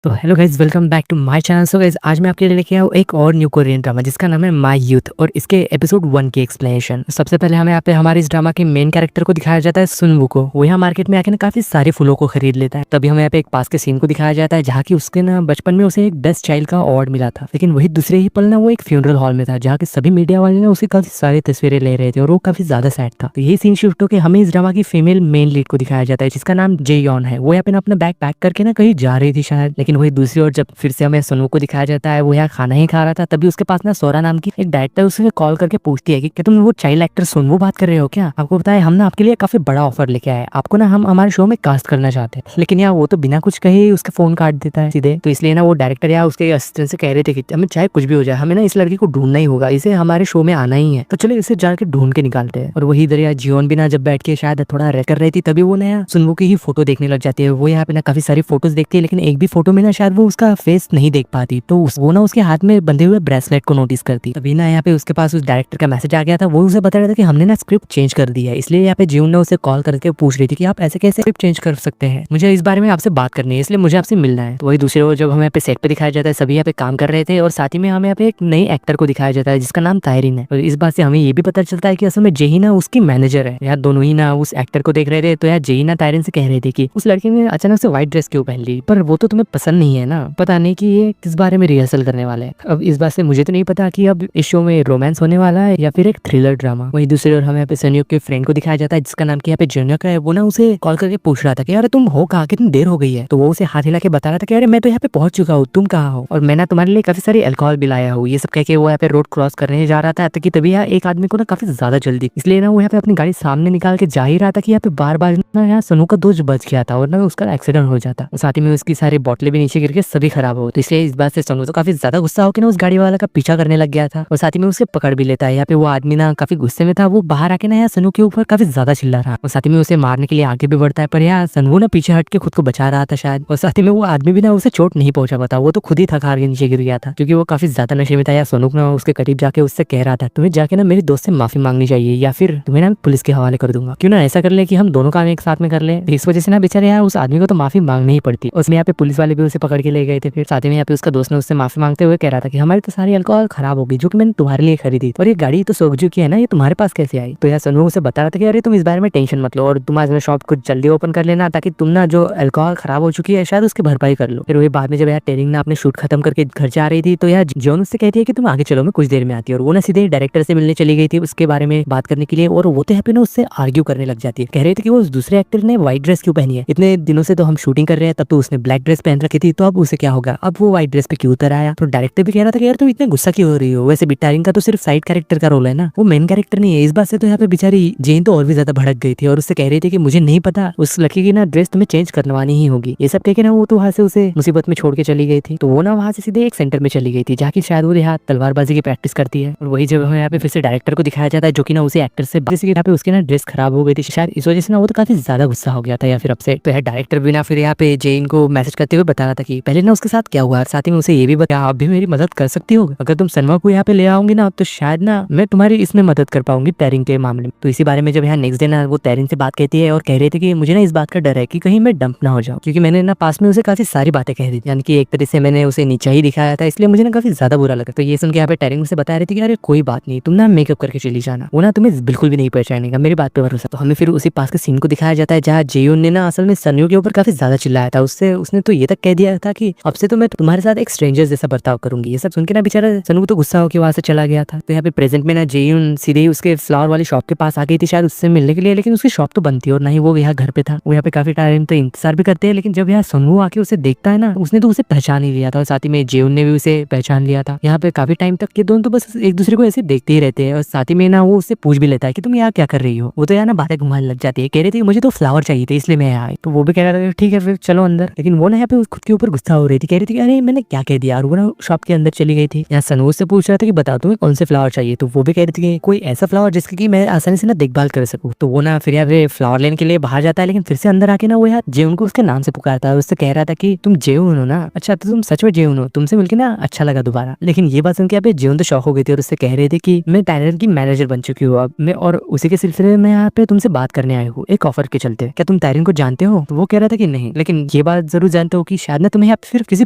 तो hello guys, welcome back to my channel. So guys, आज मैं आपके लिए लेके आया हूँ एक और न्यू कोरियन ड्रामा जिसका नाम है माय यूथ और इसके एपिसोड 1 की एक्सप्लेनेशन। सबसे पहले हमें यहाँ पे हमारे इस ड्रामा के मेन कैरेक्टर को दिखाया जाता है सुनवू को। वो यहाँ मार्केट में आके ना काफी सारे फूलों को खरीद लेता है। तभी हमें यहाँ पे एक पास के सीन को दिखाया जाता है जहाँ की उसके ना बचपन में उसे एक बेस्ट चाइल्ड का अवार्ड मिला था। लेकिन वही दूसरे ही पल ना वो एक फ्यूनरल हॉल में था जहाँ के सभी मीडिया वाले ना उसकी काफी सारी तस्वीरें ले रहे थे और वो काफी ज्यादा सैड था। तो यही सीन शिफ्ट होकर हमें इस ड्रामा की फीमेल मेन लीड को दिखाया जाता है जिसका नाम जे यॉन है। वो यहाँ पे ना अपना बैग पैक करके ना कहीं जा रही थी शायद। लेकिन वही दूसरी ओर जब फिर से हमें सुनवू को दिखाया जाता है, वो यहाँ खाना ही खा रहा था। तभी उसके पास ना सोरा नाम की एक डायरेक्टर उसे कॉल करके पूछती है कि क्या तुम वो चाइल्ड एक्टर सुनवू बात कर रहे हो क्या? आपको पता है हम ना आपके लिए काफी बड़ा ऑफर लेके आए, आपको ना हम हमारे शो में कास्ट करना चाहते हैं। लेकिन यार वो तो बिना कुछ कहे ही उसका फोन काट देता है सीधे। तो इसलिए ना वो डायरेक्टर या उसके असिस्टेंट से कह रहे थे कि हमें चाहे कुछ भी हो जाए, हमें ना इस लड़की को ढूंढना ही होगा, इसे हमारे शो में आना ही है, तो चलो इसे जाके ढूंढ के निकालते हैं। और वही इधर यार जियोन भी ना जब बैठ के शायद थोड़ा रह कर रही थी तभी वो ना सुनवू की ही फोटो देखने लग जाती है। वो यहाँ पे ना काफी सारी फोटोज देखती है लेकिन एक भी फोटो में ना शायद वो उसका फेस नहीं देख पाती। तो वो ना उसके हाथ में बंधे हुए ब्रेसलेट को नोटिस करती। तभी ना यहाँ पे उसके पास उस डायरेक्टर का मैसेज आ गया था। वो उसे बता रहा था कि हमने ना स्क्रिप्ट चेंज कर दी है। इसलिए यहाँ पे जियोन ने उसे कॉल करके पूछ रही थी कि आप ऐसे कैसे स्क्रिप्ट चेंज कर सकते हैं, मुझे इस बारे में आपसे बात करनी है, इसलिए मुझे आपसे मिलना है। तो वही दूसरे ओर जब हमें यहाँ पे सेट पे दिखाया जाता है सभी यहाँ पे काम कर रहे थे और साथ ही में हमें यहाँ पे एक नई एक्टर को दिखाया जाता है जिसका नाम तायरिन है। और इस बात से हमें ये भी पता चलता है कि असल में जेही ना उसकी मैनेजर है। यार दोनों ही ना उस एक्टर को देख रहे थे तो यार जेही ना तायरिन से कह रहे थे कि उस लड़की ने अचानक से व्हाइट ड्रेस क्यों पहन ली, पर वो तो तुम्हें पसंद नहीं है ना, पता नहीं कि ये किस बारे में रिहर्सल करने वाले हैं। अब इस बात से मुझे तो नहीं पता कि अब इस शो में रोमांस होने वाला है या फिर एक थ्रिलर ड्रामा। वही दूसरी ओर हमें यहाँ पे सनयुक के फ्रेंड को दिखाया जाता है जिसका नाम यहाँ पे जन्यक है। वो ना उसे कॉल करके पूछ रहा था कि यार तुम हो कहाँ, कितनी देर हो गई है। तो वो उसे हाथ हिला के बता रहा था कि अरे मैं तो यहाँ पे पहुंच चुका हूँ, तुम कहाँ हो, और मैं ना तुम्हारे लिए काफी सारी अल्कोहल भी लाया हूँ। ये सब कह के वो यहाँ पे रोड क्रॉस करने जा रहा था ताकि तभी यहाँ एक आदमी को ना काफी ज्यादा जल्दी, इसलिए ना वो यहाँ पे अपनी गाड़ी सामने निकाल के जा ही रहा था कि यहाँ पे बार बार ना यहाँ सनू का दोस्त बच गया था और ना उसका एक्सीडेंट हो जाता। साथ ही में उसकी सारी बोतलें भी नीचे गिर के सभी खराब हो। तो इसलिए इस बात से सनू तो काफी ज्यादा गुस्सा होकर ना उस गाड़ी वाला का पीछा करने लग गया था और साथ ही में उसे पकड़ भी लेता है। यहाँ पे वो आदमी ना काफी गुस्से में था। वो बाहर आके ना यहाँ सनू के ऊपर काफी ज्यादा चिल्ला रहा और साथ ही में उसे मारने के लिए आगे भी बढ़ता है, पर यहाँ सनू ना पीछे हट के खुद को बचा रहा था शायद। और साथ ही में वो आदमी भी ना उसे चोट नहीं पहुंचा पाता, वो तो खुद ही थक हार के नीचे गिर गया था क्योंकि वो काफी ज्यादा नशे में था। या सनू ना उसके करीब जाके उससे कह रहा था तुम्हें जाके ना मेरे दोस्त से माफी मांगनी चाहिए या फिर तुम्हें ना पुलिस के हवाले कर दूंगा, क्यों ना ऐसा कर ले कि हम दोनों काम एक साथ में कर ले। इस वजह से ना बेचारे यार उस आदमी को तो माफी मांगनी ही पड़ती। उसमें यहाँ पे पुलिस वाले भी उसे पकड़ के ले गए थे। फिर साथ ही में यहाँ पे उसका दोस्त ने उससे माफी मांगते हुए कह रहा था कि हमारी तो सारी अल्कोहल खराब होगी जो कि मैंने तुम्हारे लिए खरीदी और ये गाड़ी तो सोगजू की है ना, ये तुम्हारे पास कैसे आई। तो यार सनू उसे बता रहा था कि अरे तुम इस बारे में टेंशन मत लो और तुम आज शॉप कुछ जल्दी ओपन कर लेना ताकि तुम ना जो अल्कोहल खराब हो चुकी है शायद उसकी भरपाई कर लो। फिर वही बाद में जब यार टेरिंग ना अपने शूट खत्म करके घर जा रही थी तो यार जॉन उससे कहती है कि तुम आगे चलो, मैं कुछ देर में आती है। और वो ना सीधे डायरेक्टर से मिलने चली गई थी उसके बारे में बात करने के लिए और वो तो यहाँ पे ना उससे आर्ग्यू करने लग जाती है। कह रहे थे कि वो उस दूसरे एक्टर ने व्हाइट ड्रेस क्यों पहनी है, इतने दिनों से तो हम शूटिंग कर रहे हैं, तब तो उसने ब्लैक ड्रेस पहन रखी थी, तो अब उसे क्या होगा, अब वो व्हाइट ड्रेस पे क्यों उतर आया। तो डायरेक्टर भी कह रहा था कि यार तुम इतने गुस्सा क्यों हो रही हो, वैसे भी टेरिंग का तो सिर्फ साइड कैरेक्टर का रोल है ना, वो मेन कैरेक्टर नहीं है। इस बात से तो यहाँ पे बेचारी जेन तो और भी ज्यादा भड़क गई थी और उससे कह रही थी कि मुझे नहीं पता, उस लड़की की ना ड्रेस तुम्हें चेंज करवानी ही होगी। ये सब कह के ना वो तो वहां से उसे मुसीबत में छोड़ के चली गई थी। तो वो ना वहां से सीधे एक सेंटर में चली गई थी जहाँ की शायद वो यहाँ तलवारबाजी की प्रैक्टिस करती है। और वही जब हमें यहाँ पे फिर से डायरेक्टर को दिखाया जाता है जो कि ना उसे एक्टर से यहाँ पे उसकी ना ड्रेस खराब हो गई थी शायद, इस वजह से ना वो तो काफी ज्यादा गुस्सा हो गया था या फिर अपसेट। तो डायरेक्टर भी ना फिर यहाँ पे जेन को मैसेज करते हुए बता रहा था कि पहले ना उसके साथ क्या हुआ, साथ ही में उसे ये भी बता आप भी मेरी मदद कर सकती हो, अगर तुम सनवा को यहाँ पे ले आओगी ना तो शायद ना मैं तुम्हारी इसमें मदद कर पाऊंगी टेरिंग के मामले में। तो इसी बारे में जब यहाँ नेक्स्ट डे ना वो टेरिंग से बात कहती है और कह रही थी कि मुझे ना इस बात का डर है कि कहीं मैं डंप ना हो जाऊं, क्योंकि मैंने ना पास में उसे काफी सारी बातें कह दी, यानी कि एक तरह से मैंने उसे नीचा ही दिखाया था, इसलिए मुझे ना काफी ज्यादा बुरा लगा। तो ये सुन के यहाँ पे टेरिंग से बता रही थी कि अरे कोई बात नहीं, तुम ना मेकअप करके चली जाना, वो ना तुम्हें बिल्कुल भी नहीं पहचानेगा, मेरी बात पे भरोसा। तो हमें फिर उसी पास के सीन को दिखाया जाता है जहाँ जेयून ने ना असल में सनयू के ऊपर काफी ज्यादा चिल्लाया था। उसने तो ये तक कह दिया था कि अब से तो मैं तुम्हारे साथ एक स्ट्रेंजर जैसा बर्ताव करूंगी। ये सब सुन के ना बेचारा सनू तो गुस्सा होकर वहां से चला गया था। तो यहाँ पे प्रेजेंट में ना जेयून सीधे ही उसके फ्लावर वाली शॉप के पास आ गई थी शायद उससे मिलने के लिए, लेकिन उसकी शॉप तो बंद थी और ना ही वो यहाँ घर पे था। वो यहाँ पे काफी टाइम तो इंतजार भी करते हैं, लेकिन जब यहाँ सनू आके उसे देखता है ना उसने तो उसे पहचान ही लिया था और साथ ही में जेयून ने भी उसे पहचान लिया था। यहाँ पे काफी टाइम तक ये दोनों तो बस एक दूसरे को ऐसे देखते ही रहते हैं और साथ ही में ना वो उससे पूछ भी लेता है कि तुम यहाँ क्या कर रही हो। वो तो यहाँ ना बातें घुमाने लग जाती है, कह रही थी मुझे तो फ्लावर चाहिए थे इसलिए मैं आया। तो वो भी कह रहा था ठीक है फिर चलो अंदर, लेकिन वो ना यहाँ पे खुद के ऊपर गुस्सा हो रही थी, कह रही थी अरे मैंने क्या कह दिया, और वो ना शॉप के अंदर चली गई थी। यहाँ सनू से पूछ रहा था कि बताओ तुम्हें कौन से फ्लावर चाहिए, तो वो भी कह रही थी कि कोई ऐसा फ्लावर जिसकी कि मैं आसानी से ना देखभाल कर सकूं। तो वो ना फिर यहाँ पे फ्लावर लेने के लिए बाहर जाता है, लेकिन फिर से अंदर आके ना वो यार जेउन को उसके नाम से पुकारता है, उससे कह रहा था कि तुम जेउन हो ना, अच्छा तो तुम सच में जेउन हो, तुमसे मिलकर ना अच्छा लगा दोबारा। लेकिन ये बात सुन के यहाँ पे जेउन तो शॉक हो गई थी और उससे कह रहे थे कि मैं टाइलर की मैनेजर बन चुकी हूँ अब मैं, और उसी के सिलसिले में यहाँ पे तुमसे बात करने आए हूँ एक ऑफर के चलते, क्या तुम तायरिन को जानते हो। तो वो कह रहा था कि नहीं, लेकिन ये बात जरूर जानते हो कि शायद ना तुम्हें यहाँ पे फिर किसी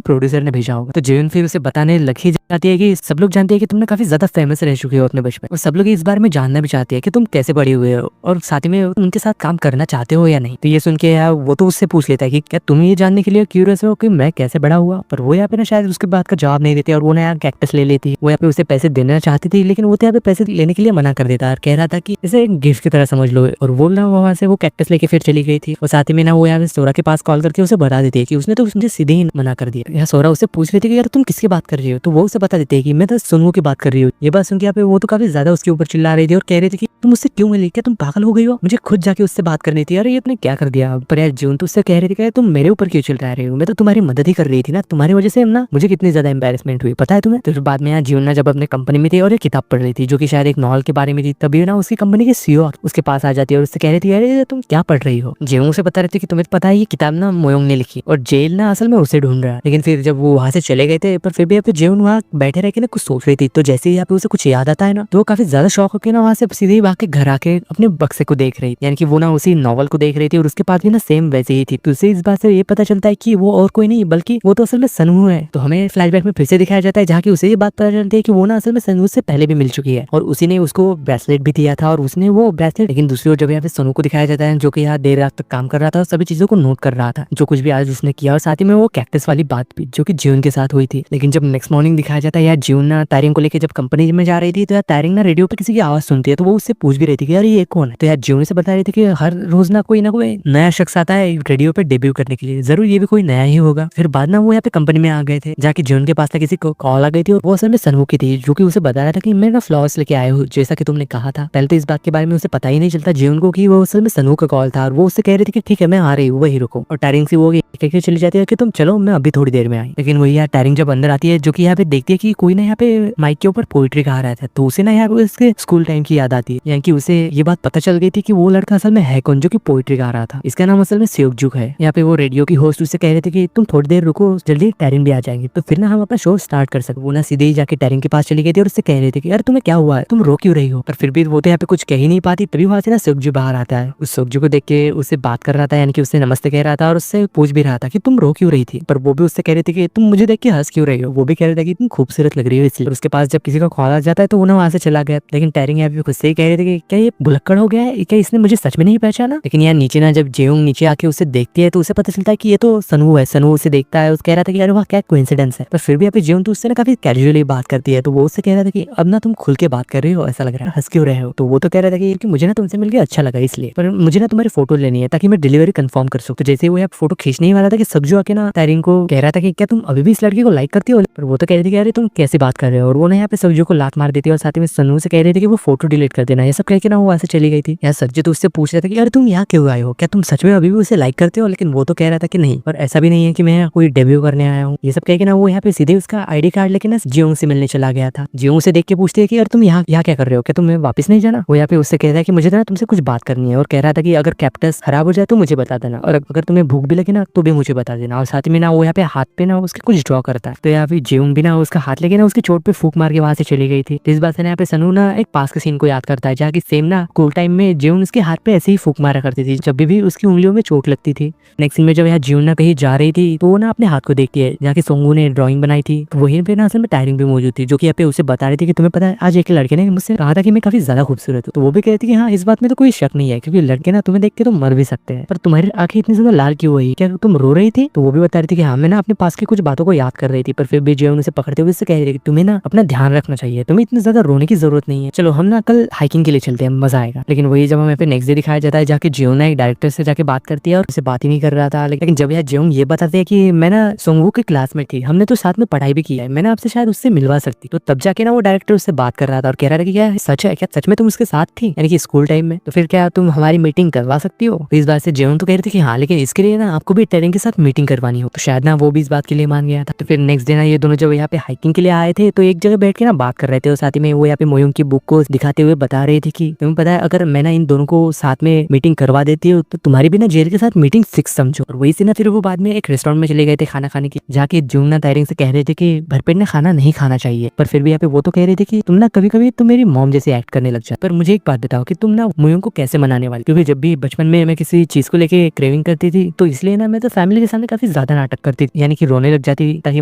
प्रोड्यूसर ने भेजा होगा। तो जेवन फिर उसे बताने लगी जाती है कि सब लोग जानते हैं कि तुमने काफी ज्यादा फेमस रह चुके हो अपने बचपन, और सब लोग इस बारे में जानना भी चाहते हैं कि तुम कैसे बड़े हुए हो और साथ ही में उनके साथ काम करना चाहते हो या नहीं। तो ये सुन के यार वो तो उससे पूछ लेता है कि क्या तुम ये जानने के लिए क्यूरियस हो कि मैं कैसे बड़ा हुआ, पर वो यहाँ पे ना शायद उसके बात का जवाब नहीं देते और वो ना यहाँ कैक्टस ले लेती है। वो यहाँ पे उसे पैसे देना चाहती थी, लेकिन वो तो यहाँ पे पैसे लेने के लिए मना कर देता है और कह रहा था कि इसे एक गिफ्ट की तरह समझ लो, और वो ना वहाँ से वो कैक्टस लेके फिर चली गई थी। और साथ ही में ना वो यहाँ पे सोरा के पास कॉल करके उसे बता देती है कि उसने तो मुझे सीधे ही मना कर दिया। यहाँ सोरा उससे पूछ रही थी कि यार तुम किसकी बात कर रही हो, तो वो उसे बता देती है कि मैं तो सुनवू की बात कर रही हूँ। ये बात सुन के यहाँ पे वो तो काफी ज्यादा उसके ऊपर चिल्ला रही थी और कह रही थी कि तुम उससे क्यों मिली, क्या तुम पागल हो गई हो, मुझे खुद जाके उससे बात करनी थी। अरे ये तुमने क्या कर दिया। पर यार जून तो उससे कह रही थी कि तुम मेरे ऊपर क्यों चिल्ला रहे हो, मैं तो तुम्हारी मदद ही कर रही थी ना, तुम्हारी वजह से ना मुझे कितनी ज्यादा एम्बेरसमेंट हुई पता है तुम्हें। तो फिर बाद में यहाँ जीवन ना जब अपने कंपनी में थी और एक किताब पढ़ रही थी जो कि शायद एक नॉवल के बारे में थी, तभी ना उसकी कंपनी के सीईओ उसके पास आ जाती है और उससे कह रही थी अरे तुम क्या पढ़ रही हो। जेवोंग से बता रही थी कि तुम्हें पता है ये किताब ना मोयोंग ने लिखी और जेल ना असल में उसे ढूंढ रहा है। लेकिन फिर जब वो वहां से चले गए थे, पर फिर भी जेवोंग वहाँ बैठे रह के ना कुछ सोच रही थी। तो जैसे ही यहाँ पे उसे कुछ याद आता है ना, तो वो काफी ज्यादा शौक होकर ना वहाँ से सीधे ही वहाँ के घर आके अपने बक्से को देख रही, यानी कि वो ना उसी नॉवल को देख रही थी और उसके पास भी ना सेम वैसे ही थी। तो उसे इस बात से ये पता चलता है कि वो और कोई नहीं बल्कि वो तो असल में सनवू है। तो हमें फ्लैशबैक में फिर से दिखाया जाता है जहाँ की उसे ये बात पता चलती है कि वो ना असल में सनवू से पहले भी मिल चुकी है और उसी ने उसको ब्रेसलेट भी दिया था और उसने वो ब्रेसलेट, लेकिन दूसरी ओर जब यहाँ पे सनू को दिखाया जाता है जो कि यहाँ देर रात तक काम कर रहा था और सभी चीजों को नोट कर रहा था जो कुछ भी आज उसने किया, और साथ ही में वो कैक्टस वाली बात भी जो कि जीवन के साथ हुई थी। लेकिन जब नेक्स्ट मॉर्निंग दिखाया जाता है यार जीवन ना तारिंग को लेकर जब कंपनी में जा रही थी, तो यार तारिंग ना रेडियो पे किसी की आवाज सुनती है, तो वो उससे पूछ भी रही थी कि यार ये कौन है। तो यार जीवन से बता रही थी कि हर रोज ना कोई नया शख्स आता है रेडियो पे डेब्यू करने के लिए, जरूर ये भी कोई नया ही होगा। फिर बाद में वो यहाँ पे कंपनी में आ गए थे जाके जीवन के पास ना किसी को कॉल आ गई थी और वो असल में सनवू की थी जो कि उसे बता रहा था कि मैं ना फ्लॉस लेके आया हूँ जैसा कि तुमने कहा था। पहले तो इस बात के बारे में उसे पता ही नहीं चलता जीवन को कि वो असल में सनवू का कॉल था और वो उससे कह रही थी कि ठीक है मैं आ रही हूँ, वही रुको। और टायरिंग से वो कहकर चली जाती है कि तुम चलो मैं अभी थोड़ी देर में आई। लेकिन वही यार टायरिंग जब अंदर आती है जो कि यहाँ पे देखती है कि कोई ना यहाँ पे माइक के ऊपर पोइट्री गा रहा था, तो उसे ना यहाँ पे उसके स्कूल टाइम की याद आती है, यानी कि उसे ये बात पता चल गई थी कि वो लड़का असल में है कौन जो कि पोइट्री गा रहा था। इसका नाम असल में सेयोकजुक है। यहाँ पे वो रेडियो की होस्ट उससे कह रहे थे कि तुम थोड़ी देर रुको, जल्दी टायरिंग भी आ जाएंगे तो फिर ना हम अपना शो स्टार्ट कर सकते। वो ना सीधे ही जाके टायरिंग के पास चली गई थी और उससे कह रहे थे कि यार तुम्हें क्या हुआ है, तुम रो क्यों रही हो। पर फिर भी वो तो यहाँ पे कुछ कह ही नहीं पाती। तभी वहां से ना सेयोकजू बाहर आता है, उस सेयोकजू को देख के उससे बात कर रहा था, यानी कि उससे नमस्ते कह रहा था और उससे पूछ भी रहा था कि तुम रो क्यों रही थी। पर वो भी उससे कह रही थी कि तुम मुझे देख के हंस क्यों रही हो। वो भी कह रहा था कि तुम खूबसूरत लग रही हो इसलिए। उसके पास जब किसी का कॉल आ जाता है तो वो ना वहां से चला गया। लेकिन टायरिंग यहाँ पे खुद से ही कह रहे थे कि क्या ये भुलक्कड़ हो गया है, क्या इसने मुझे सच में नहीं पहचाना। लेकिन यार नीचे ना जब जेयोंग नीचे आके उसे देखती है तो उसे पता चलता है कि ये तो सनवू है। सनवू उसे देखता है, उसे कह रहा था कि यार वाह क्या कोइंसिडेंस है। पर फिर भी यहाँ पे जेयोंग तो उससे ना काफी कैजुअली बात करती है, तो वो उससे कह रहा था कि अब ना तुम खुल के बात कर रही हो, ऐसा लग रहा है, हंस क्यों रहे हो। तो वो तो कह रहा था कि मुझे ना तुमसे मिलकर अच्छा लगा इसलिए, पर मुझे ना तुम्हारी फोटो लेनी है ताकि मैं डिलीवरी कंफर्म कर सकूं। तो जैसे वो यहाँ फोटो खींचने ही वाला था कि सब्जू आके ना टायरिंग को कह रहा था कि क्या तुम अभी भी इस लड़की को लाइक करती हो। पर वो तो कह रही थी कि अरे तुम कैसे बात कर रहे हो, और वो ना यहाँ पे सब्जू को लात मार देती है और साथ ही में सनू से कह रही थी कि वो फोटो डिलीट कर देना। ये सब कह के ना वो वहां से चली गई थी। यार सब्जू तो उससे पूछ रहा था कि यार तुम यहाँ क्यों आए हो, क्या तुम सच में अभी भी उसे लाइक करते हो। लेकिन वो तो कह रहा था कि नहीं, पर ऐसा भी नहीं है कि मैं कोई डेब्यू करने आया हूँ। ये सब कह के ना वो यहाँ पे सीधे उसका आईडी कार्ड लेके ना जियोंग से मिलने चला गया था। जियोंग से देख के पूछती है कि यार तुम यहाँ क्या कर रहे हो, क्या तुम्हें वापस नहीं जाना। वो यहाँ पे उससे कहता है कि मुझे ना तुमसे कुछ बात करनी है, और कह रहा था कि अगर कैक्टस खराब हो जाए तो मुझे बता देना, और अगर तुम्हें भूख भी लगे ना तो भी मुझे बता देना। और साथ में ना वो यहाँ पे हाथ पे ना उसके कुछ ड्रॉ करता है। तो यहाँ पे जियोंग भी ना उसका हाथ लेके ना उसकी चोट पे फूक मार के वहां से चली गई थी। इस बात से यहाँ पे सनू ना एक पास के सीन को याद करता है जहाँ की सेम ना स्कूल टाइम में जियोंग उसके हाथ पे ऐसे ही फूक मारा करती थी जब भी उसकी उंगलियों में चोट लगती थी। नेक्स्ट सीन में जब यहाँ जियोंग ना कहीं जा रही थी तो वो ना अपने हाथ को देखती है जहाँ की सोंगू ने ड्राइंग बनाई थी। तो वहीं पे ना असल में टायरिंग भी मौजूद थी जो कि यहाँ पे उसे बता रही थी कि तुम्हें पता है आज एक लड़के ने मुझसे कहा था कि मैं काफी ज्यादा खूबसूरत हूँ। तो वो भी कहती है कि हाँ इस बात में तो कोई शक नहीं है क्योंकि लड़के ना तुम्हें देख के तो मर भी सकते हैं, पर तुम्हारी आंखें इतनी ज्यादा लाल क्यों हुई, क्या तुम रो रही थी। तो वो भी बता रही थी कि हाँ मैं ना अपने पास की कुछ बातों को याद कर रही थी। पर फिर भी जियोंग उसे पकड़ते हुए उससे कह रही थी कि तुम्हें ना अपना ध्यान रखना चाहिए, तुम्हें इतनी ज्यादा रोने की जरूरत नहीं है, चलो हम ना कल हाइकिंग के लिए चलते हैं, मजा आएगा। लेकिन वही जब हमें नेक्स्ट डे दिखाया जाता है जाके जियोंग ना एक डायरेक्टर से जाके बात करती है और उसे बात ही नहीं कर रहा था। लेकिन जब यार जियोंग ये बताते हैं कि मैं ना सोंगवू के क्लास में थी, हमने तो साथ में पढ़ाई भी की है, मैंने आपसे शायद उससे मिलवा सकती, तो तब जाके ना वो डायरेक्टर उससे बात कर रहा था और कह रहा था कि क्या सच है, क्या सच में तुम उसके साथ थी यानी कि स्कूल टाइम में, तो फिर क्या तुम हमारी मीटिंग करवा सकती हो। तो इस बात से जियोंग तो कह रही थी कि हाँ लेकिन इसके लिए ना आपको भी टायरिंग के साथ मीटिंग करवानी हो। तो शायद ना वो भी इस बात के लिए मान गया था। तो फिर नेक्स्ट डे ना ये दोनों जब यहाँ पे हाइकिंग के लिए आए थे तो एक जगह बैठ के ना बात कर रहे थे और साथ ही में वो यहाँ पे मोयोंग की बुक को दिखाते हुए बता रही थी कि तुम्हें पता है अगर मैं ना इन दोनों को साथ में मीटिंग करवा देती हूँ तो तुम्हारी भी ना जेल के साथ मीटिंग फिक्स समझो। और वही से ना फिर वो बाद में एक रेस्टोरेंट में चले गए थे खाना खाने की, जाके जियोंग ना टायरिंग से कह रहे थे कि भरपेट ने खाना नहीं खाना चाहिए। पर फिर भी यहाँ पे वो तो कह रही थी कि तुम ना कभी कभी तो मेरी मॉम जैसे एक्ट करने लग जाए। पर मुझे एक बात बताओ कि तुम ना मोयोंग को कैसे मनाने वाली, क्योंकि जब भी बचपन में मैं किसी चीज को लेके क्रेविंग करती थी तो इसलिए ना मैं तो फैमिली के सामने काफी ज्यादा नाटक करती, यानी कि रोने लग जाती ताकि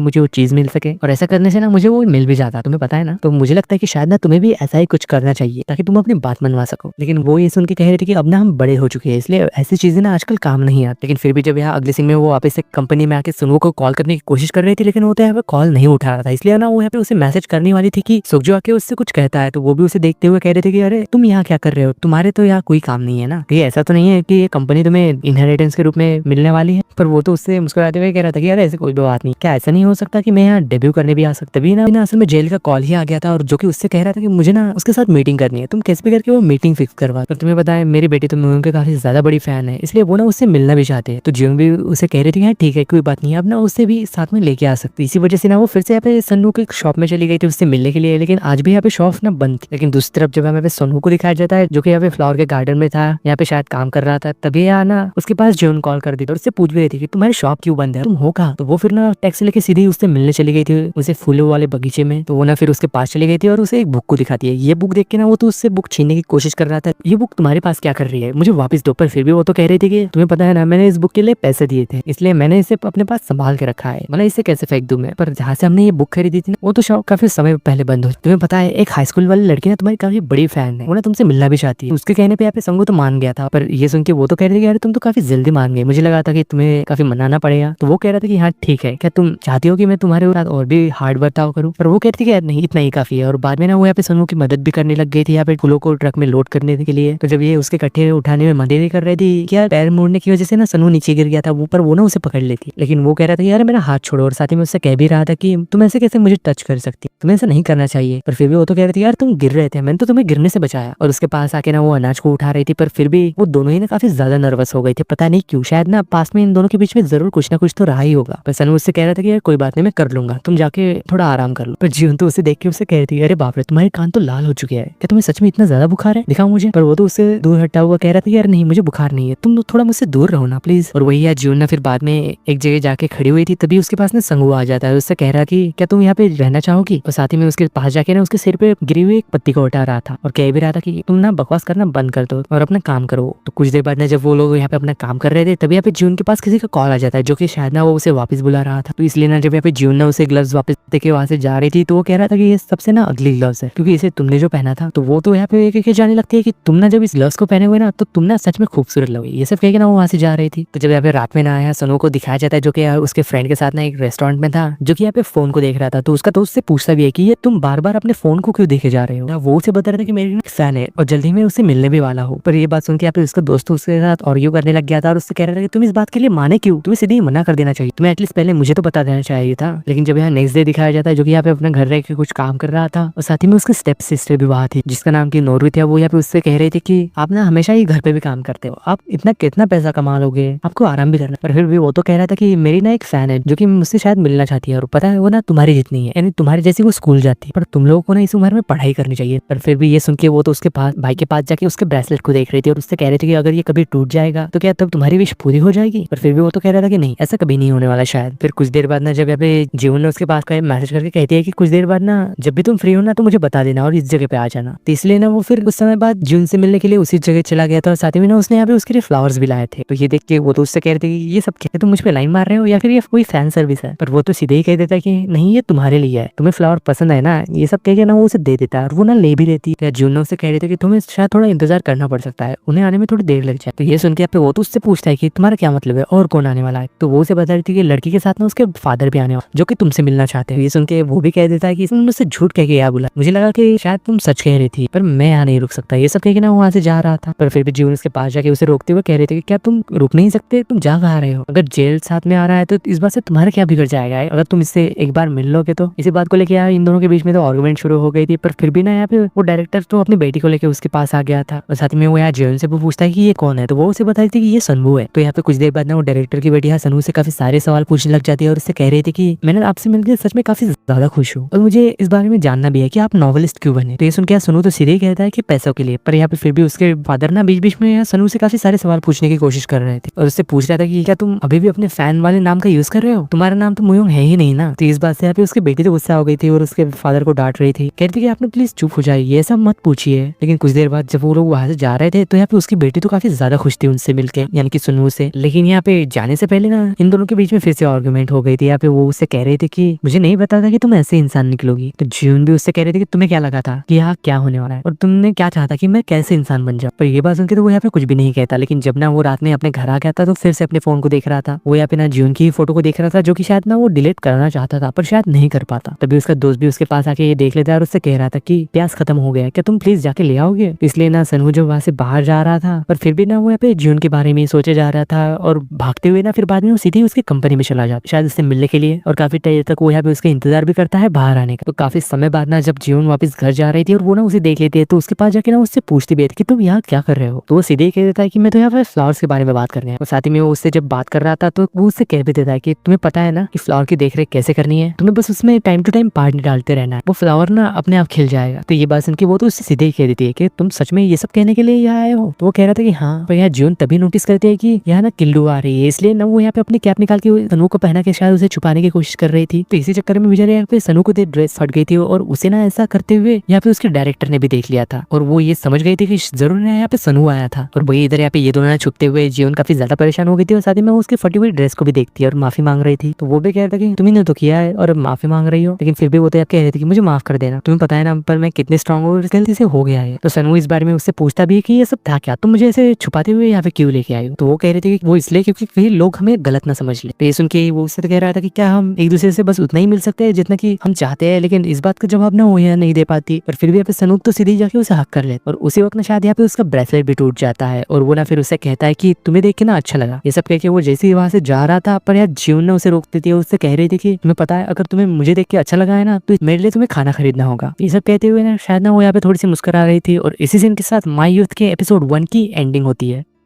मुझे वो चीज मिल सके, और ऐसा करने से ना मुझे वो मिल भी जाता, तुम्हें पता है ना। तो मुझे लगता है कि शायद ना तुम्हें भी ऐसा ही कुछ करना चाहिए ताकि तुम अपनी बात मनवा सको। लेकिन वो ये सुन के कह रहे थे कि अब ना हम बड़े हो चुके हैं, इसलिए ऐसी चीजें ना आजकल काम नहीं आती। लेकिन फिर भी जब यहाँ अगले सीन में वो वापस से कंपनी में आके सुनवो को कॉल करने की कोशिश कर रही थी, लेकिन वो तो यहाँ पे कॉल नहीं उठा रहा था, इसलिए ना वो यहाँ पे उसे मैसेज करने वाली थी कि सुखजो आके उससे कुछ कहता है। तो वो भी उसे देखते हुए कह रहे थे कि अरे तुम यहाँ क्या कर रहे हो, तुम्हारे तो यहाँ कोई काम नहीं है ना, ये ऐसा तो नहीं है कि ये कंपनी तुम्हें इनहेरिटेंस के रूप में मिलने वाली है। पर वो तो उससे मुस्कुराते हुए कह रहा था कि अरे ऐसे कोई बात नहीं, क्या ऐसा नहीं हो सकता कि मैं यहाँ डेब्यू करने भी आ सकता। भी ना असल में जेल का कॉल ही आ गया था, और जो कि उससे कह रहा था कि मुझे ना उसके साथ मीटिंग करनी है, तुम कैसे भी करके वो मीटिंग फिक्स करवा। पर तुम्हें पता है मेरी बेटी तो मोयोंग के काफी ज्यादा बड़ी फैन है, इसलिए वो ना उससे मिलना भी चाहते हैं। तो जियोंग भी उसे कह रही थी हाँ ठीक है कोई बात नहीं, अब ना उससे भी साथ में लेके आ सकती। इसी वजह से ना वो फिर से यहाँ पे सन्नू की शॉप में चली गई थी उससे मिलने के लिए, लेकिन आज भी यहाँ पे शॉप ना बंद थी। लेकिन दूसरी तरफ जब हमें सन्नू को दिखाया जाता है जो कि यहाँ पे फ्लावर के गार्डन में था, यहाँ पे शायद काम कर रहा था, तभी यहाँ ना उसके पास जियोन कॉल कर दी और उससे पूछ भी रही थी कि तुम्हारी शॉप क्यों बंद है, तुम हो कहाँ। तो वो फिर ना टैक्सी लेके सीधे उससे मिलने चली गई थी उसे फूलों वाले बगीचे में। तो वो ना फिर उसके पास चली गई थी और उसे एक बुक को दिखाती है। ये बुक देख के ना वो तो उससे बुक छीनने की कोशिश कर रहा था, ये बुक तुम्हारे पास क्या कर रही है, मुझे वापस दो। पर फिर भी वो तो कह रही थी कि तुम्हें पता है ना मैंने इस बुक के लिए पैसे दिए थे, इसलिए मैंने इसे अपने पास संभाल के रखा है, मतलब इसे कैसे फेंक दूं मैं। पर जहाँ से हमने ये बुक खरीदी थी ना वो तो शॉप काफी समय पहले बंद हो। तुम्हें पता है एक हाई स्कूल वाली लड़की ना तुम्हारी काफी बड़ी फैन है, वो ना तुमसे मिलना भी चाहती है। उसके कहने पे यहाँ पे संगू तो मान गया था, पर ये सुन के वो तो कह रही थी यार तुम तो काफी जल्दी मान गए, मुझे लगा था कि तुम्हें काफी मनाना पड़ेगा। तो वो कह रहा था कि हाँ ठीक है, क्या तुम चाहती हो कि मैं तुम्हारे साथ और भी हार्ड बर्ताव करूँ। पर वो कहती थी कि यार नहीं इतना ही काफी है। और बाद में ना वो यहाँ पे संगू की मदद भी करने लग गई थी यहाँ पे फूलों को ट्रक में लोड करने के लिए। तो जब ये उसके कट्टे उठाने में मदद कर रही थी, क्या पैर मोड़ने की वजह से ना सनू नीचे गिर गया था, वो पर वो ना उसे पकड़ लेती। लेकिन वो कह रहा था यार मेरा हाथ छोड़ो, और साथ ही में उससे कह भी रहा था कि तुम ऐसे कैसे मुझे टच कर सकती, तुम्हें ऐसा नहीं करना चाहिए। पर फिर भी वो तो कह रही थी यार तुम गिर रहे थे, मैंने तो तुम्हें गिरने से बचाया। और उसके पास आके ना वो अनाज को उठा रही थी, पर फिर भी वो दोनों ही ना काफी ज्यादा नर्वस हो गए थे, पता नहीं क्यों। शायद ना पास में इन दोनों के बीच में जरूर कुछ ना कुछ तो रहा ही होगा। पर सनू उससे कह रहा था कि यार कोई बात नहीं मैं कर लूंगा, तुम जाके थोड़ा आराम कर लो। पर जीवन तो उसे देख के उसे कह रही थी अरे बाप रे तुम्हारे कान तो लाल हो चुके हैं, क्या तुम्हें सच में इतना ज्यादा बुखार है, दिखाओ मुझे। पर वो तो उससे दूर हटा हुआ कह रहा था यार नहीं मुझे बुखार नहीं है, तुम थोड़ा मुझसे दूर रहो ना प्लीज। और वही यार जीवन ना फिर बाद में एक जगह जाके खड़ी हुई थी, तभी उसके पास ना संगू आ जाता है, उससे कह रहा कि क्या तुम यहाँ पे रहना चाहोगी। और साथ ही में उसके पास जाके ना उसके सिर पे गिरी हुई एक पत्ती को हटा रहा था और कह भी रहा था कि तुम ना बकवास करना बंद कर दो और अपना काम करो। तो कुछ देर बाद ना जब वो लोग यहाँ पे अपना काम कर रहे थे, तभी यहाँ पे जीवन के पास किसी का कॉल आ जाता है जो कि शायद ना वो उसे वापस बुला रहा था। तो इसलिए ना जब यहाँ पे जीवन ना उसे ग्लव्स वापस देके वहां से जा रही थी, तो वो कह रहा था कि ये सबसे ना अगली ग्लव्स है क्योंकि इसे तुमने जो पहना था। तो वो तो यहाँ पे एक जाने लगती है कि तुम ना जब इस ग्लव्स को पहने हुए ना तो तुम ना सच में खूबसूरत लगे, ये सब कह के ना वो वहां से जा रही थी। तो जब यहाँ पे रात में ना आया सनू को दिखाया जाता है जो कि उसके फ्रेंड के साथ ना एक रेस्टोरेंट में था, जो कि यहाँ पे फोन को देख रहा था। तो उसका दोस्त से पूछता भी है कि ये तुम बार बार अपने फोन को क्यों देखे जा रहे हो। वो उसे बता रहा था कि मेरी फैन है और जल्दी में उससे मिलने भी वाला हो। पर ये बात सुन के यहाँ पे उसका दोस्त उसके साथ आर्ग्यू करने लग गया था और उससे कह रहा था कि तुम इस बात के लिए माने क्यों, तुम्हें सीधे ही मना कर देना चाहिए, तुम्हें एटलीस्ट पहले मुझे तो बता देना चाहिए था। लेकिन जब यहाँ नेक्स्ट डे दिखाया जाता है जो कि यहाँ पे अपना घर रह के कुछ काम कर रहा था, और साथ ही में उसकी स्टेप सिस्टर भी वहाँ थी जिसका नाम की नोरू थी। वो यहाँ पे उससे कह रही थी कि आप ना हमेशा ही घर पे भी काम करते हो, आप इतना कितना पैसा कमा लोगे, आपको आराम भी करना। पर फिर भी वो तो कह रहा था कि मेरी ना एक फैन है जो कि मुझसे शायद मिलना चाहती है और पता है वो ना तुम्हारी जितनी है, यानी तुम्हारी जैसी वो स्कूल जाती है, पर तुम लोगों को ना इस उम्र में पढ़ाई करनी चाहिए। पर फिर भी ये सुन के वो तो उसके पास भाई के पास जाके उसके ब्रेसलेट को देख रही थी और उससे कह रही थी कि अगर ये कभी टूट जाएगा तो क्या तब तुम्हारी विश पूरी हो जाएगी। पर फिर भी वो तो कह रहा था कि नहीं ऐसा कभी नहीं होने वाला शायद। फिर कुछ देर बाद ना जब यहाँ पे जीवन ने उसके पास मैसेज करके कहती है कि कुछ देर बाद ना जब भी तुम फ्री हो ना तो मुझे बता देना और इस जगह पे आ जाना। तो इसलिए ना वो फिर कुछ समय बाद जीवन से मिलने के लिए उसी जगह चला गया था और साथ ही में ना उसने यहाँ पे उसके लिए फ्लावर्स भी लाए थे। तो ये देख के वो तो उससे कह रहे थे कि ये सब क्या तुम मुझ पे लाइन मार रहे हो या फिर ये कोई फैन सर्विस है। पर वो तो सीधे ही कह देता है कि नहीं ये तुम्हारे लिए है, तुम्हें फ्लावर पसंद है ना, ये सब कह के ना वो उसे दे देता है और वो ना ले भी रहती है। जीवन उससे कह रहे थे कि तुम्हें शायद थोड़ा इंतजार करना पड़ सकता है, उन्हें आने में थोड़ी देर लग जाए। तो ये सुन के वो तो उससे पूछता है कि तुम्हारा क्या मतलब है और कौन आने वाला है। तो वो उसे बता रही थी कि लड़की के साथ ना उसके फादर भी आने वाले जो कि तुमसे मिलना चाहते हैं। ये सुन के वो भी कह देता है कि तुमने मुझसे झूठ कह के यहाँ बुला, मुझे लगा कि शायद तुम सच कह रही थी पर मैं यहाँ नहीं रुक सकता। ये सब कह के ना वहां से जा रहा था, पर फिर भी जीवन उसके पास जाके उसे रोकते हुए कह रहे थे कि क्या तुम रुक नहीं सकते, तुम जा कहाँ रहे हो, अगर जेल साथ में आ रहा है तो इस बात से तुम्हारा क्या बिगड़ जाएगा अगर तुम इससे एक बार मिल लोगे। तो इसी बात को लेके यार इन दोनों के बीच में तो आर्गुमेंट शुरू हो गई थी। पर फिर भी ना यहाँ पे वो डायरेक्टर तो अपनी बेटी को लेके उसके पास आ गया था और साथ में वो यहाँ जीवन से पूछता है कि ये कौन है। तो वो उसे बताई थी कि ये सनू है। तो यहाँ पे कुछ देर बाद ना वो डायरेक्टर की बेटी सनू से काफी सारे सवाल पूछने लग जाती है और उससे कह रही थी कि मैंने आपसे मिलकर सच में काफी ज्यादा खुश हूँ और मुझे इस बारे में जानना भी है कि आप नॉवेलिस्ट क्यों बने। तो ये सुन के सनू तो सीधे ही कहता है कि पैसों के लिए। पर यहाँ पे फिर भी उसके फादर ना बीच बीच में सनू से काफी सारे सवाल पूछने की कोशिश कर रहे थे और उससे पूछ रहा था कि क्या तुम अभी भी अपने फैन वाले नाम का यूज कर रहे हो, तुम्हारा नाम तो मोयोंग है ही नहीं ना। तो इस बात से यहाँ पे उसकी बेटी तो गुस्सा हो गई थी और उसके फादर को डांट रही थी, कह रही थी कि आपने प्लीज चुप हो जाइए, ये सब मत पूछिए। लेकिन कुछ देर बाद जब वो लोग वहां से जा रहे थे तो यहाँ पे उसकी बेटी तो काफी ज्यादा खुश थी उनसे मिलके, यानी कि सुनू से। लेकिन यहाँ पे जाने से पहले ना इन दोनों के बीच में फिर से आर्गुमेंट हो गई थी। यहाँ पे वो उससे कह रहे थे कि मुझे नहीं पता था कि तुम ऐसे इंसान निकलोगी। तो ज्यून भी उससे कह रहे थे कि तुम्हें क्या लगा था कि यहाँ क्या होने वाला है और तुमने क्या चाहता कि मैं कैसे इंसान बन जाऊं। पर ये बात सुनकर तो वो यहाँ पे कुछ भी नहीं कहता। लेकिन जब ना वो रात में अपने घर आ गया था तो फिर से अपने फोन को देख रहा था। वो यहाँ पे ना ज्यून की फोटो को देख रहा था जो कि शायद ना वो डिलीट करना चाहता था पर शायद नहीं कर पाता। तभी उसका दोस्त भी उसके पास आके ये देख लेता है और उससे कह रहा था कि प्यास खत्म हो गया, क्या तुम प्लीज जाके ले आओगे। इसलिए ना सनहू जो वहां से बाहर जा रहा था पर फिर भी ना वो यहाँ पे ज्यून के बारे में सोचे जा रहा था और भागते हुए ना फिर बाद में वो सीधे उसकी कंपनी में चला जाता शायद उससे मिलने के लिए। और काफी देर तक वो यहाँ पे उसका इंतजार भी करता है बाहर आने का। तो काफी समय बाद ना जब ज्यून वापस घर जा रही थी और वो ना उसे देख लेती है तो उसके पास जाके ना उससे पूछती भी है कि तुम यहाँ क्या कर रहे हो। तो वो सीधे कह देता है कि मैं तो यहाँ पे फ्लावर्स के बारे में बात करने हैं। और साथ ही में वो उससे जब बात कर रहा था तो वो उससे कह भी देता है कि तुम्हें पता है ना कि फ्लावर की देखरेख कैसे करनी है, तुम्हें बस उसमें टाइम टू टाइम पानी डालते रहना है, वो फ्लावर ना अपने आप खिल जाएगा। तो ये बात सुन के वो तो उससे सीधे ही कह देती है कि तुम सच में ये सब कहने के लिए यहाँ आए हो। तो वो कह रहा था कि हाँ। पर यहाँ ज्यून तभी नोटिस करती है कि यहाँ ना किल्लू आ रही है, इसलिए ना वो यहाँ पे अपनी कैप निकाल के सनू को पहना के शायद उसे छुपाने की कोशिश कर रही थी। तो इसी चक्कर में बेचारे यहाँ पे सनू को ड्रेस फट गई थी और उसे ना ऐसा करते हुए यहाँ पे उसके डायरेक्टर ने भी देख लिया था और वो ये समझ गई थी कि जरूर यहाँ पे सनू आया था। और वही इधर यहाँ पे ये दोनों छुपते हुए जीवन काफी ज्यादा परेशान हो गई थी और साथ ही में उसकी फटी हुई ड्रेस को भी देखती है और माफी मांग रही थी। तो वो भी कह रहा था कि तुमने तो किया है और माफी मांग रही हो, लेकिन फिर भी वो तो कह रही थी कि मुझे माफ कर देना, तुम्हें पता है ना पर मैं कितने स्ट्रांग हूँ, गलती से हो गया है। तो सनू इस बारे में उससे पूछता भी है कि ये सब था क्या, तुम मुझे ऐसे छुपाते हुए यहाँ पे क्यों लेके आई हो। तो वो कह रही थी कि वो इसलिए क्योंकि कहीं लोग हमें गलत ना समझ ले। तो ये सुन के वो उससे कह रहा था कि क्या हम एक दूसरे से बस उतना ही मिल सकते हैं जितना कि हम चाहते हैं, लेकिन इस बात का जवाब ना वो यहाँ नहीं दे पाती। पर फिर भी यहाँ पे सनू तो सीधे जाके उसे हक कर ले और उसी वक्त ना शायद यहाँ पे उसका ब्रेसलेट भी टूट जाता है और वो ना फिर उससे कहता है कि तुम्हें देख के ना अच्छा लगा। ये सब कह के वो जैसे ही वहां से जा रहा था पर यार ज्यून ने उसे रोक देती है, उससे कह रही थी कि तुम्हें पता है अगर तुम्हें मुझे देख के अच्छा लगा है ना तो मेरे लिए तुम्हें खाना खरीदना होगा। ये सब कहते हुए ना शायद ना वो यहाँ पे थोड़ी सी मुस्कुरा रही थी और इसी सीन के साथ माय यूथ के एपिसोड 1 की एंडिंग होती है।